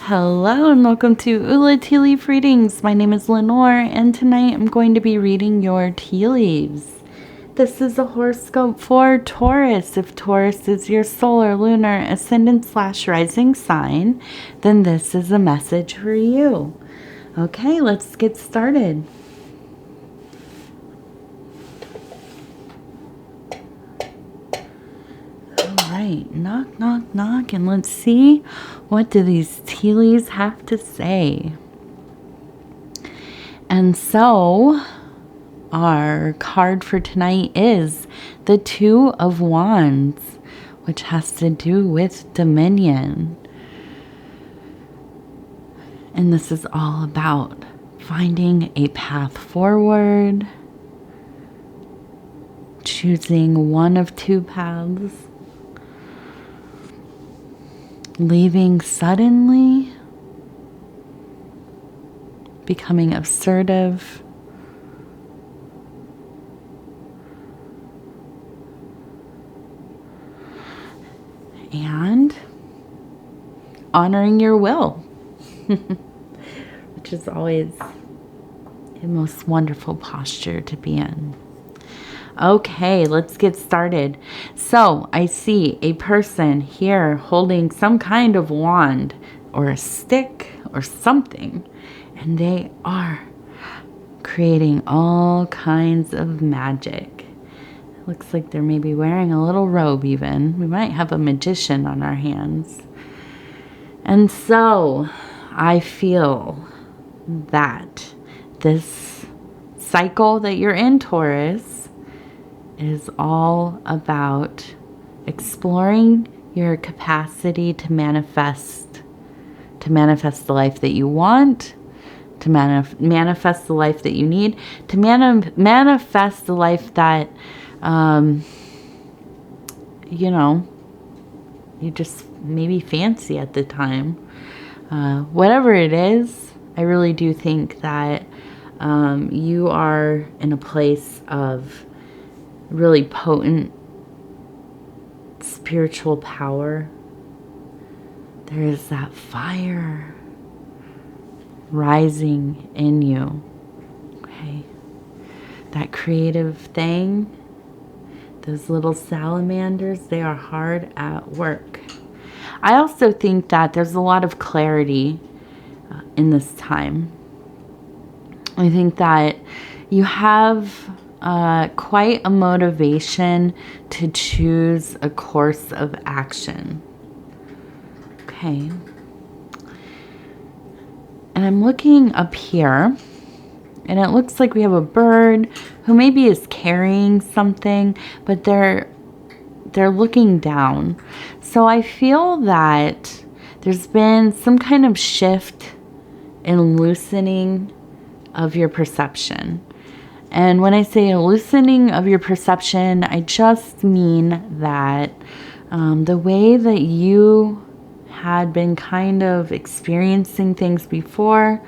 Hello and welcome to Ula Tea Leaf Readings. My name is Lenor and tonight I'm going to be reading your tea leaves. This is a horoscope for Taurus. If Taurus is your solar, lunar, ascendant / rising sign, then this is a message for you. Okay, let's get started. Right, knock, knock, knock, and let's see what do these tea leaves have to say. And so, our card for tonight is the Two of Wands, which has to do with dominion. And this is all about finding a path forward, choosing one of two paths, leaving suddenly, becoming assertive, and honoring your will, which is always the most wonderful posture to be in. Okay, let's get started. So I see a person here holding some kind of wand or a stick or something, and they are creating all kinds of magic. It looks like they're maybe wearing a little robe even. We might have a magician on our hands. And so I feel that this cycle that you're in, Taurus, is all about exploring your capacity to manifest the life that you want, to manifest the life that you need, to manifest the life that you just maybe fancy at the time. Whatever it is, I really do think that you are in a place of really potent spiritual power. There is that fire rising in you. Okay. That creative thing, those little salamanders, they are hard at work. I also think that there's a lot of clarity in this time. I think that you have quite a motivation to choose a course of action. Okay. And I'm looking up here, and it looks like we have a bird who maybe is carrying something, but they're looking down. So I feel that there's been some kind of shift in loosening of your perception. And when I say a loosening of your perception, I just mean that the way that you had been kind of experiencing things before,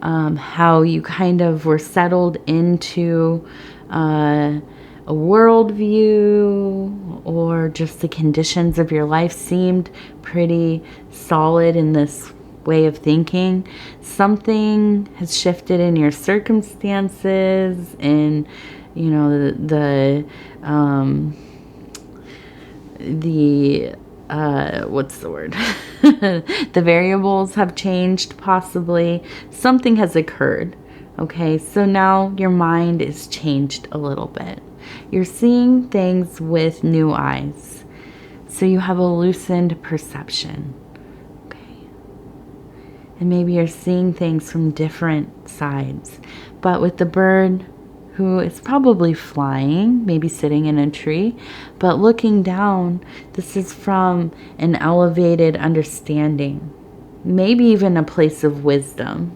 how you kind of were settled into a worldview, or just the conditions of your life seemed pretty solid in this way of thinking. Something has shifted in your circumstances, and the what's the word? The variables have changed, possibly. Something has occurred. Okay, so now your mind is changed a little bit. You're seeing things with new eyes. So you have a loosened perception. And maybe you're seeing things from different sides. But with the bird, who is probably flying, maybe sitting in a tree, but looking down, this is from an elevated understanding, maybe even a place of wisdom.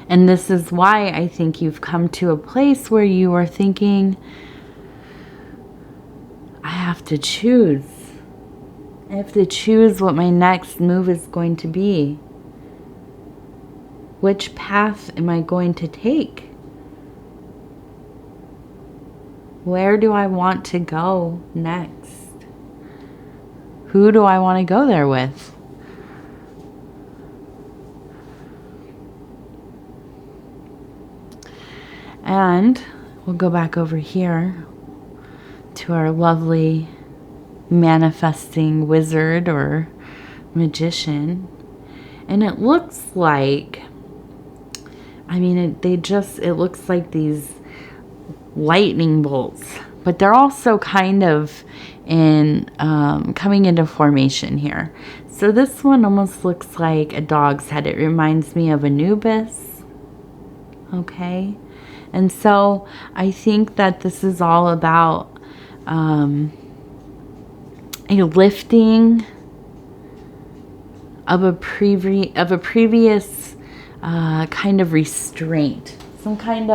And this is why I think you've come to a place where you are thinking, I have to choose. I have to choose what my next move is going to be. Which path am I going to take? Where do I want to go next? Who do I want to go there with? And we'll go back over here to our lovely manifesting wizard or magician. And it looks like, I mean, it looks like these lightning bolts, but they're also kind of in coming into formation here. So this one almost looks like a dog's head. It reminds me of Anubis. Okay. And so I think that this is all about a lifting of a previous kind of restraint, some kind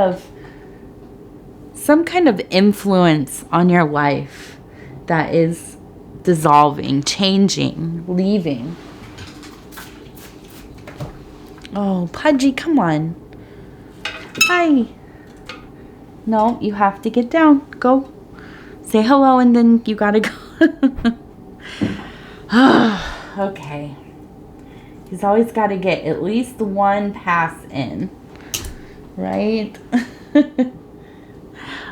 of influence on your life that is dissolving, changing, leaving. Oh, Pudgy, come on. Hi. No, you have to get down. Go. Say hello and then you gotta go. Okay. He's always got to get at least one pass in. Right?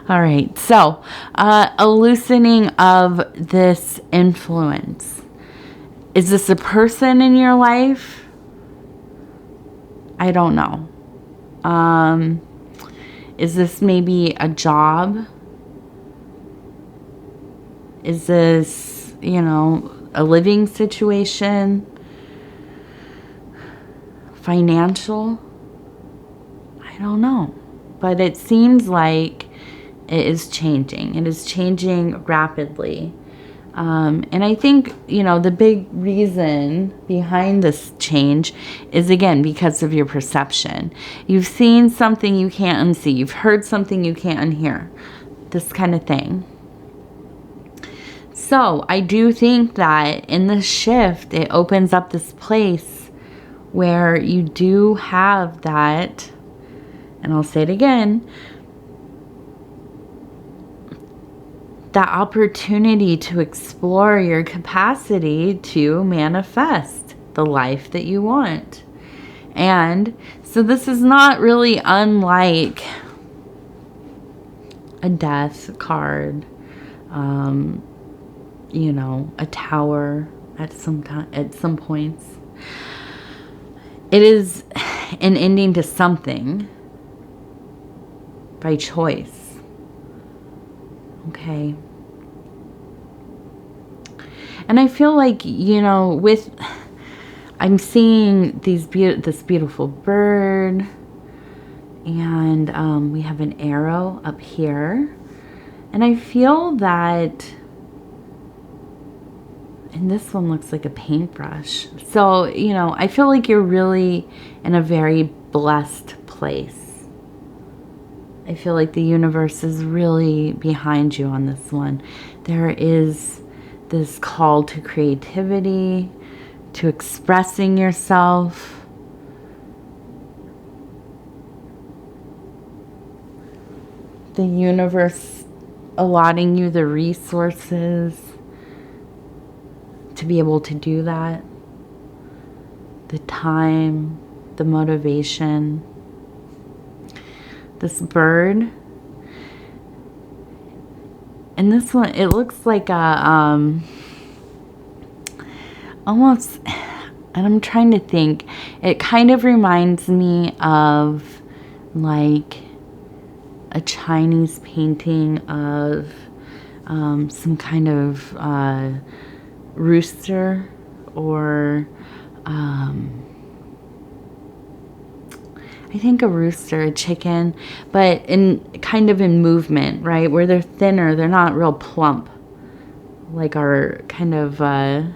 All right. So, a loosening of this influence. Is this a person in your life? I don't know. Is this maybe a job? Is this, a living situation? Financial? I don't know. But it seems like it is changing. It is changing rapidly. And I think, the big reason behind this change is, again, because of your perception. You've seen something you can't unsee. You've heard something you can't unhear. This kind of thing. So I do think that in this shift, it opens up this place where you do have that, and I'll say it again, that opportunity to explore your capacity to manifest the life that you want. And so this is not really unlike a death card, a tower at some points. It is an ending to something by choice. Okay. And I feel like, I'm seeing this beautiful bird, and we have an arrow up here. And I feel that, and this one looks like a paintbrush. So, I feel like you're really in a very blessed place. I feel like the universe is really behind you on this one. There is this call to creativity, to expressing yourself. The universe allotting you the resources to be able to do that. The time, the motivation. This bird. And this one, it looks like a, almost, and I'm trying to think, it kind of reminds me of like a Chinese painting of some kind of rooster or I think a rooster, a chicken, but in kind of in movement, right? Where they're thinner, they're not real plump, like our kind of, I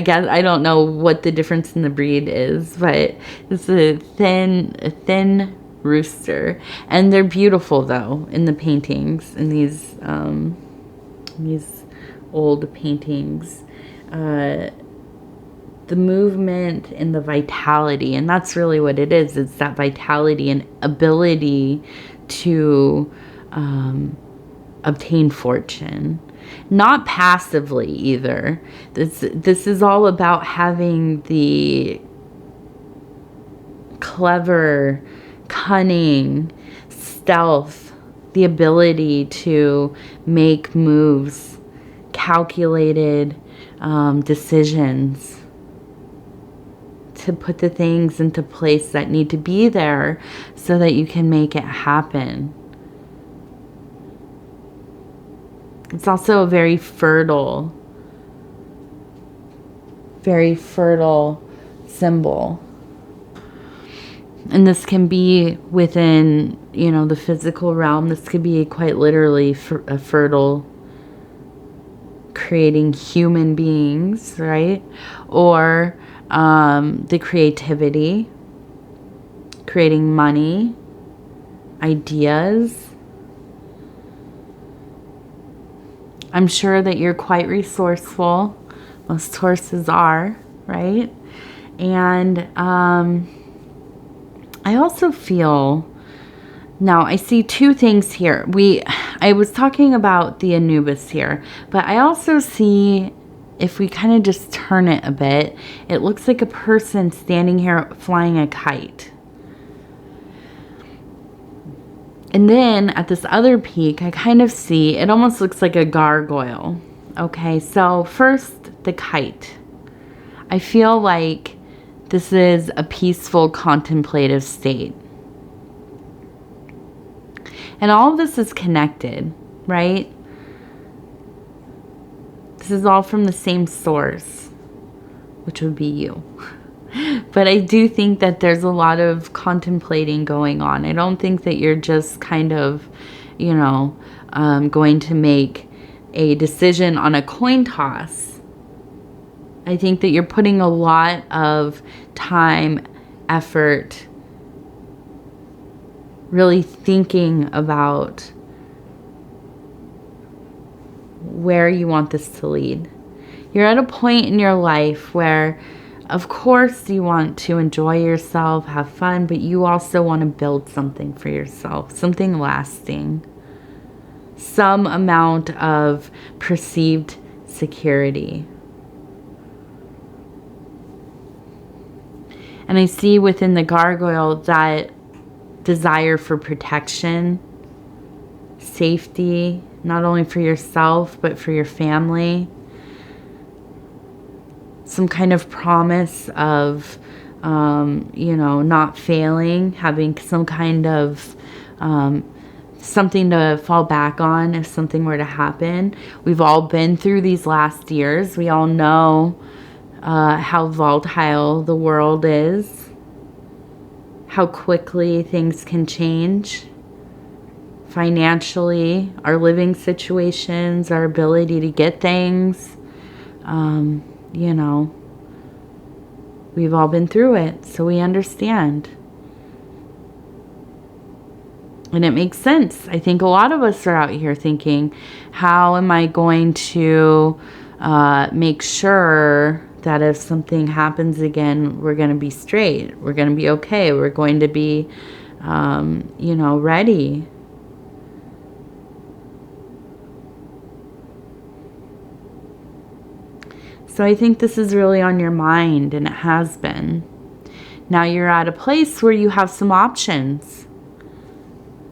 guess, I don't know what the difference in the breed is, but it's a thin rooster. And they're beautiful though, in the paintings, in these old paintings. The movement and the vitality, and that's really what it is. It's that vitality and ability to obtain fortune, not passively either. This is all about having the clever cunning, stealth, the ability to make moves, calculated decisions, to put the things into place that need to be there so that you can make it happen. It's also a very fertile symbol. And this can be within, the physical realm. This could be quite literally a fertile, creating human beings, right? Or the creativity, creating money, ideas. I'm sure that you're quite resourceful. Most Tauruses are, right? And I also feel, now I see two things here. I was talking about the Anubis here, but I also see, if we kind of just turn it a bit, it looks like a person standing here flying a kite. And then at this other peak, I kind of see, it almost looks like a gargoyle. Okay, so first, the kite. I feel like this is a peaceful, contemplative state. And all of this is connected, right? This is all from the same source, which would be you. But I do think that there's a lot of contemplating going on. I don't think that you're just kind of, going to make a decision on a coin toss. I think that you're putting a lot of time, effort, really thinking about where you want this to lead. You're at a point in your life where, of course, you want to enjoy yourself, have fun, but you also want to build something for yourself, something lasting, some amount of perceived security. And I see within the gargoyle that desire for protection, safety, not only for yourself, but for your family. Some kind of promise of, not failing, having some kind of something to fall back on if something were to happen. We've all been through these last years. We all know how volatile the world is, how quickly things can change. Financially, our living situations, our ability to get things, we've all been through it, so we understand. And it makes sense. I think a lot of us are out here thinking, how am I going to make sure that if something happens again, we're going to be straight, we're going to be okay, we're going to be, ready. So I think this is really on your mind, and it has been. Now you're at a place where you have some options.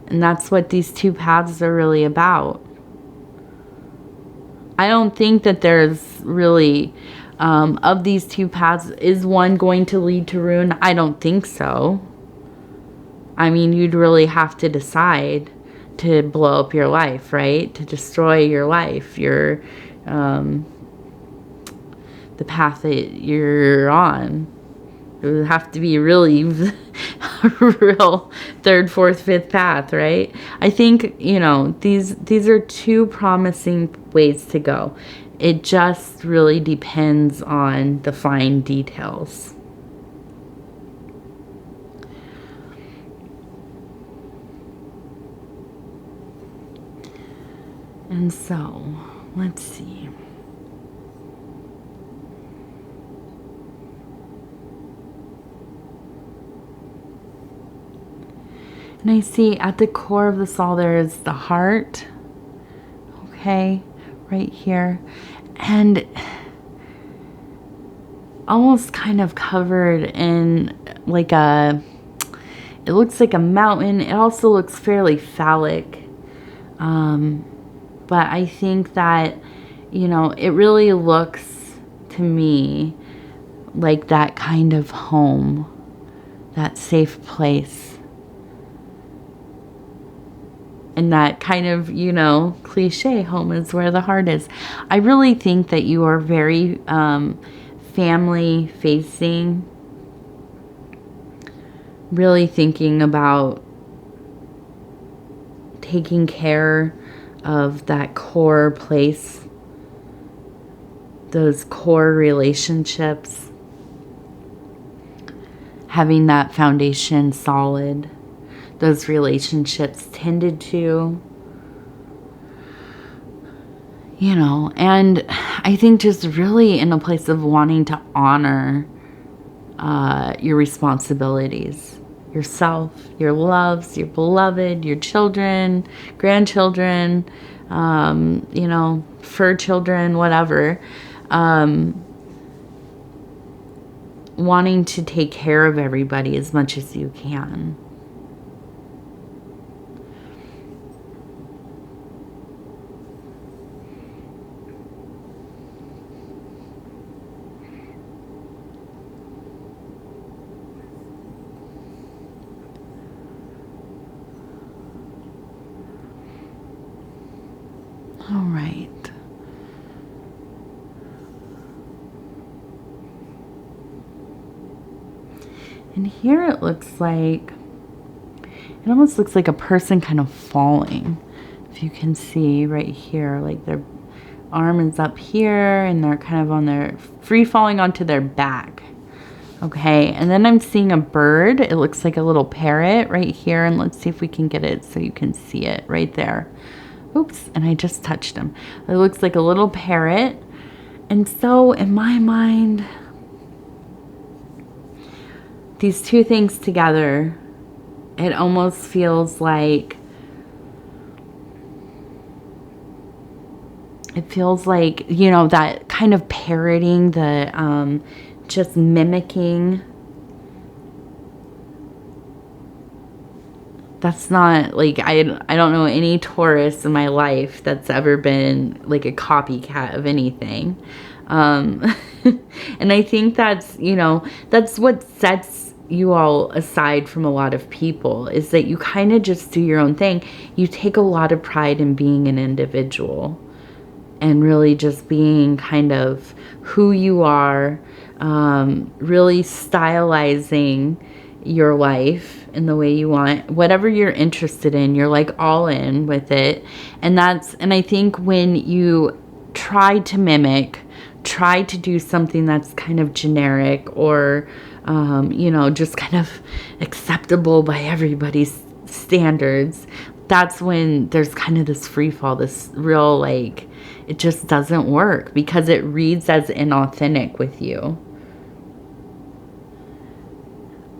And that's what these two paths are really about. I don't think that there's really, of these two paths, is one going to lead to ruin? I don't think so. I mean, you'd really have to decide to blow up your life, right? To destroy your life, the path that you're on. It would have to be really a real third, fourth, fifth path, right? I think, these are two promising ways to go. It just really depends on the fine details. And so, let's see. And I see at the core of this all there is the heart. Okay, right here. And almost kind of covered in like It looks like a mountain. It also looks fairly phallic. But I think that, you know, it really looks to me like that kind of home, that safe place. And that kind of, you know, cliche, home is where the heart is. I really think that you are very family facing, really thinking about taking care of that core place, those core relationships, having that foundation solid, those relationships tended to, you know, and I think just really in a place of wanting to honor your responsibilities, yourself, your loves, your beloved, your children, grandchildren, you know, fur children, whatever. Wanting to take care of everybody as much as you can. All right. And here it looks like, it almost looks like a person kind of falling. If you can see right here, like their arm is up here and they're kind of on their, free falling onto their back. Okay, and then I'm seeing a bird. It looks like a little parrot right here. And let's see if we can get it so you can see it right there. Oops, and I just touched him. It looks like a little parrot. And so in my mind, these two things together, it almost feels like, you know, that kind of parroting, the just mimicking. That's not like, I don't know any Taurus in my life that's ever been like a copycat of anything. And I think that's, you know, that's what sets you all aside from a lot of people, is that you kind of just do your own thing. You take a lot of pride in being an individual and really just being kind of who you are, really stylizing your life in the way you want. Whatever you're interested in, you're like all in with it. And I think when you try to mimic, try to do something that's kind of generic or you know, just kind of acceptable by everybody's standards, that's when there's kind of this free fall, this real, like, it just doesn't work because it reads as inauthentic with you.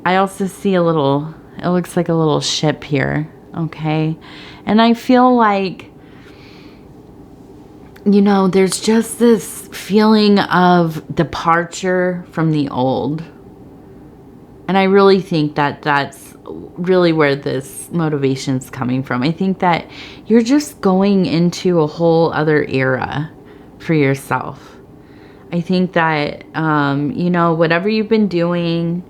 I also see a little, it looks like a little ship here, okay? And I feel like, you know, there's just this feeling of departure from the old. And I really think that that's really where this motivation is coming from. I think that you're just going into a whole other era for yourself. I think that, you know, whatever you've been doing,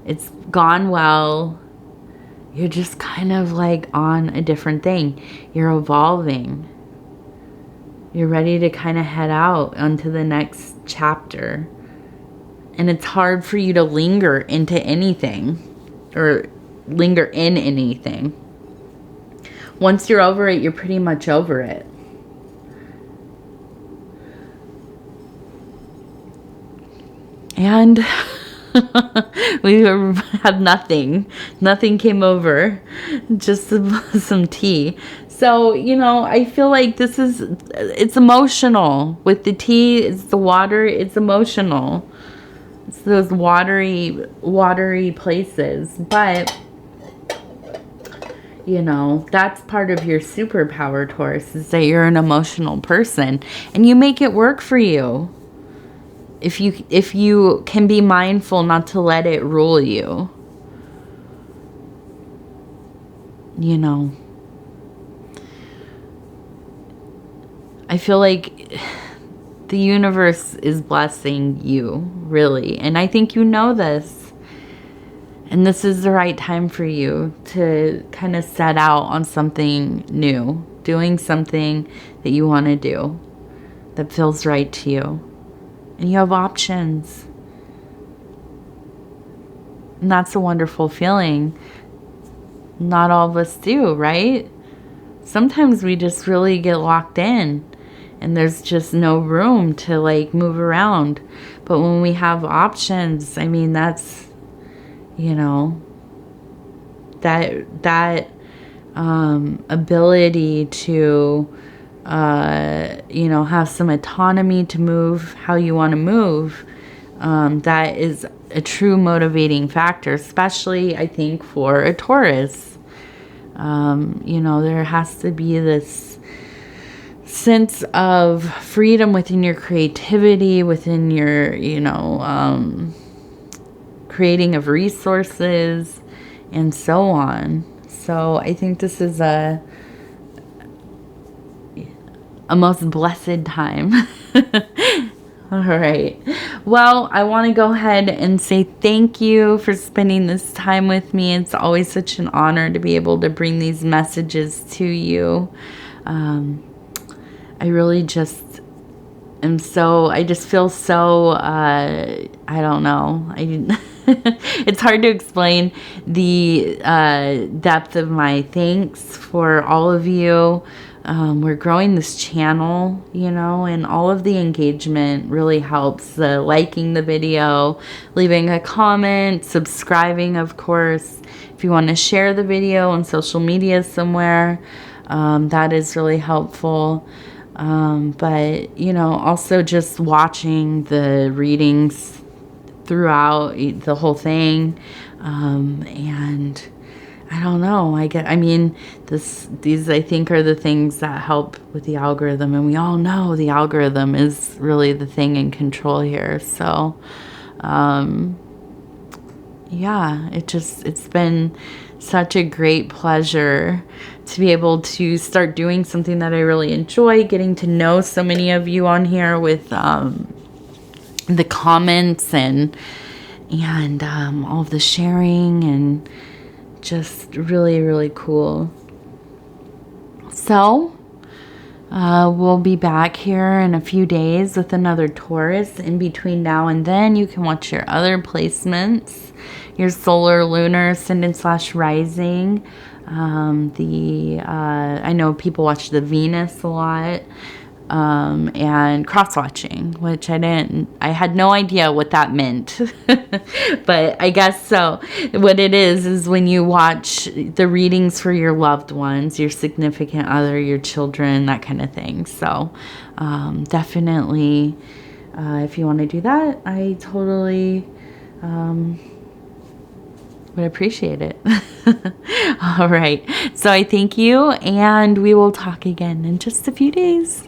it's gone well. You're just kind of like on a different thing. You're evolving. You're ready to kind of head out onto the next chapter. And it's hard for you to linger into anything or linger in anything. Once you're over it, you're pretty much over it. And we had nothing. Nothing came over. Just some tea. So, you know, I feel like it's emotional. With the tea, it's the water, it's emotional. It's those watery places. But, you know, that's part of your superpower, Taurus, is that you're an emotional person. And you make it work for you. If you can be mindful not to let it rule you. you know, I feel like the universe is blessing you, really. And I think you know this. And this is the right time for you to kind of set out on something new, doing something that you want to do, that feels right to you. And you have options. And that's a wonderful feeling. Not all of us do, right? Sometimes we just really get locked in and there's just no room to like move around. But when we have options, I mean, that's, you know, that ability to, you know, have some autonomy to move how you want to move, that is a true motivating factor, especially, I think, for a Taurus. You know, there has to be this sense of freedom within your creativity, within your, you know, creating of resources and so on. So I think this is a most blessed time. All right. Well, I want to go ahead and say thank you for spending this time with me. It's always such an honor to be able to bring these messages to you. I really just am so, I just feel so, I don't know. It's hard to explain the depth of my thanks for all of you. We're growing this channel, you know, and all of the engagement really helps. The liking the video, leaving a comment, subscribing, of course. If you want to share the video on social media somewhere, that is really helpful. But, you know, also just watching the readings throughout the whole thing. And I don't know. I mean, these I think are the things that help with the algorithm, and we all know the algorithm is really the thing in control here. So, yeah, it's been such a great pleasure to be able to start doing something that I really enjoy, getting to know so many of you on here with the comments and all of the sharing, and just really, really cool. So we'll be back here in a few days with another Taurus. In between now and then, you can watch your other placements, your solar, lunar, ascendant / rising. I know people watch the Venus a lot. And cross-watching, which I had no idea what that meant, but I guess so. What it is when you watch the readings for your loved ones, your significant other, your children, that kind of thing. So, definitely, if you want to do that, I totally, would appreciate it. All right. So I thank you, and we will talk again in just a few days.